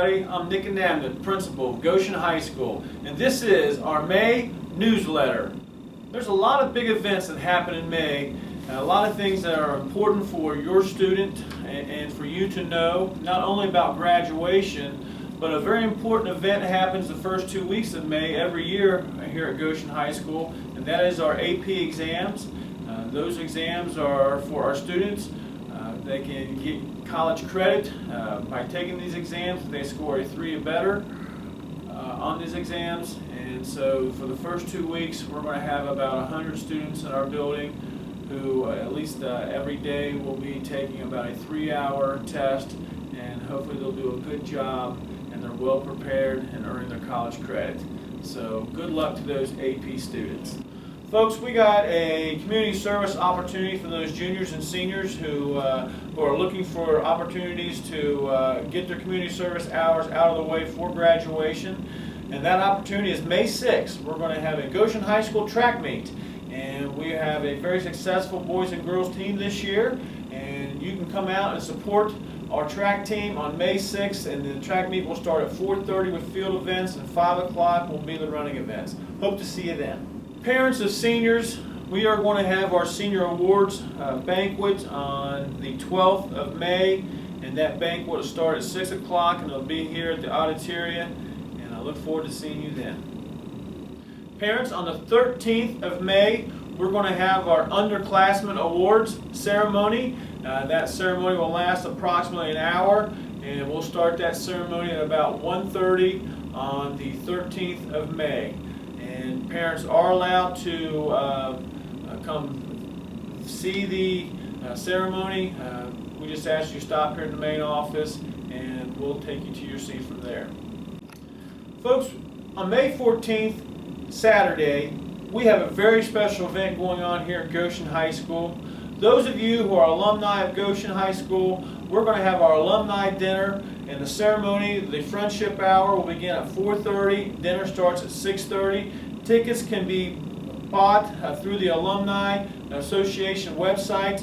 everybody. I'm Nick Anamnit, principal of Goshen High School, and this is our May newsletter. There's a lot of big events that happen in May, and a lot of things that are important for your student and for you to know, not only about graduation, but a very important event happens the first 2 weeks of May every year here at Goshen High School, and that is our AP exams. Those exams are for our students. They can get college credit by taking these exams if they score a 3 or better on these exams. And so for the first 2 weeks, we're going to have about 100 students in our building who at least every day will be taking about a 3-hour test, and hopefully they'll do a good job and they're well prepared and earning their college credit. So good luck to those AP students. Folks, we got a community service opportunity for those juniors and seniors who are looking for opportunities to get their community service hours out of the way for graduation. And that opportunity is May 6th. We're going to have a Goshen High School track meet. And we have a very successful boys and girls team this year. And you can come out and support our track team on May 6th. And the track meet will start at 4:30 with field events, and 5 o'clock will be the running events. Hope to see you then. Parents of seniors, we are going to have our senior awards banquet on the 12th of May, and that banquet will start at 6 o'clock, and it'll be here at the auditorium, and I look forward to seeing you then. Parents, on the 13th of May, we're going to have our Underclassmen Awards ceremony. That ceremony will last approximately an hour, and we'll start that ceremony at about 1:30 on the 13th of May. And parents are allowed to come see the ceremony. We just ask you to stop here in the main office, and we'll take you to your seat from there. Folks, on May 14th, Saturday, we have a very special event going on here at Goshen High School. Those of you who are alumni of Goshen High School, we're going to have our Alumni Dinner, and the ceremony, the friendship hour, will begin at 4:30. Dinner starts at 6:30. Tickets can be bought through the Alumni Association website.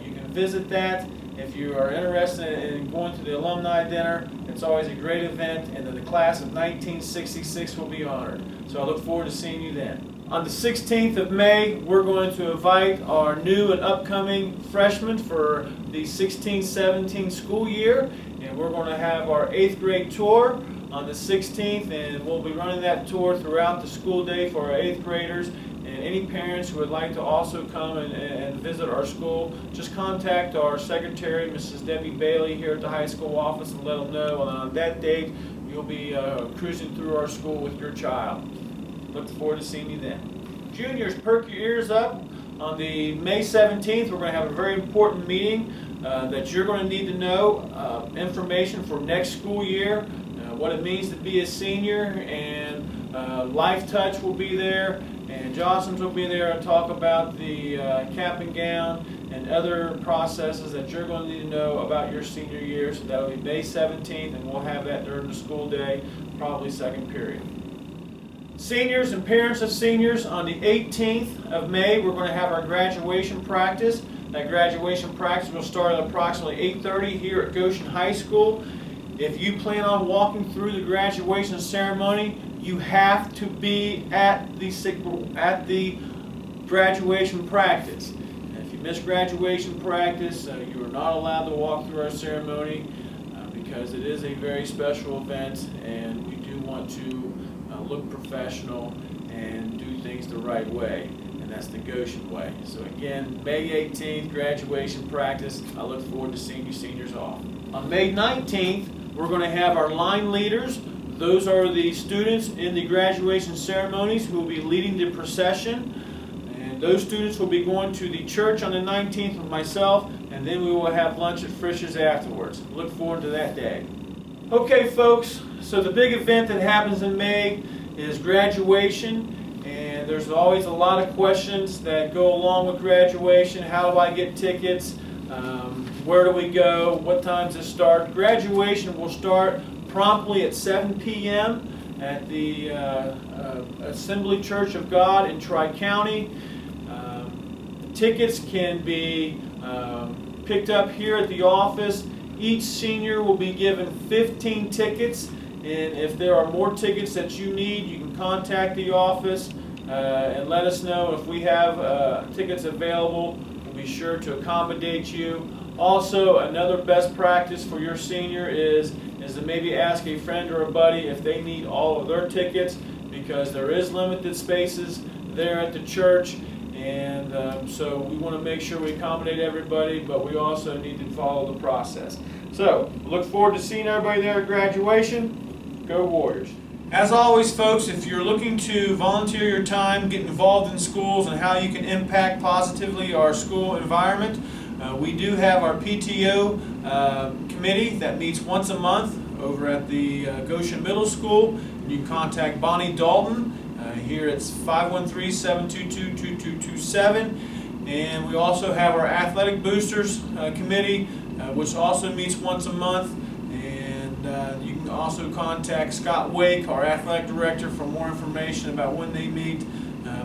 You can visit that. If you are interested in going to the Alumni Dinner, it's always a great event, and then the class of 1966 will be honored. So I look forward to seeing you then. On the 16th of May, we're going to invite our new and upcoming freshmen for the 16-17 school year, and we're going to have our 8th grade tour on the 16th, and we'll be running that tour throughout the school day for our 8th graders. And any parents who would like to also come and visit our school, just contact our secretary, Mrs. Debbie Bailey, here at the high school office, and let them know. And on that date, you'll be cruising through our school with your child. Look forward to seeing you then. Juniors, perk your ears up. On the May 17th, we're going to have a very important meeting that you're going to need to know. Information for next school year, what it means to be a senior, and Life Touch will be there, and Jostens will be there and talk about the cap and gown and other processes that you're going to need to know about your senior year. So that will be May 17th, and we'll have that during the school day, probably second period. Seniors and parents of seniors, on the 18th of May, we're going to have our graduation practice. That graduation practice will start at approximately 8:30 here at Goshen High School. If you plan on walking through the graduation ceremony, you have to be at the graduation practice. And if you miss graduation practice, you are not allowed to walk through our ceremony because it is a very special event, and we do want to look professional and do things the right way, and that's the Goshen way. So again, May 18th, graduation practice. I look forward to seeing you seniors off. On May 19th, we're going to have our line leaders. Those are the students in the graduation ceremonies who will be leading the procession. And those students will be going to the church on the 19th with myself, and then we will have lunch at Frisch's afterwards. Look forward to that day. Okay, folks, so the big event that happens in May is graduation, and there's always a lot of questions that go along with graduation. How do I get tickets? Where do we go? What time does it start? Graduation will start promptly at 7 p.m. at the Assembly Church of God in Tri-County. Tickets can be picked up here at the office, Each senior will be given 15 tickets, and if there are more tickets that you need, you can contact the office and let us know. If we have tickets available, we'll be sure to accommodate you. Also, another best practice for your senior is to maybe ask a friend or a buddy if they need all of their tickets, because there is limited spaces there at the church, and so we want to make sure we accommodate everybody, but we also need to follow the process. So, look forward to seeing everybody there at graduation. Go Warriors. As always, folks, if you're looking to volunteer your time, get involved in schools, and how you can impact positively our school environment, we do have our PTO committee that meets once a month over at the Goshen Middle School. You can contact Bonnie Dalton. Here it's 513-722-2227. And we also have our Athletic Boosters Committee, which also meets once a month. And you can also contact Scott Wake, our Athletic Director, for more information about when they meet.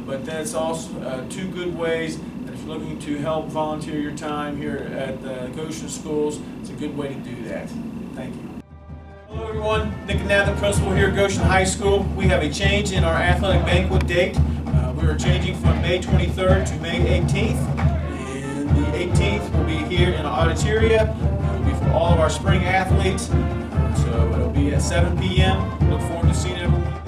But that's also two good ways that if you're looking to help volunteer your time here at the Goshen Schools, it's a good way to do that. Thank you. Hello everyone, Nick and Nat, the principal here at Goshen High School. We have a change in our athletic banquet date. We are changing from May 23rd to May 18th. And the 18th will be here in the auditorium. It will be for all of our spring athletes. So it'll be at 7 p.m. Look forward to seeing everyone.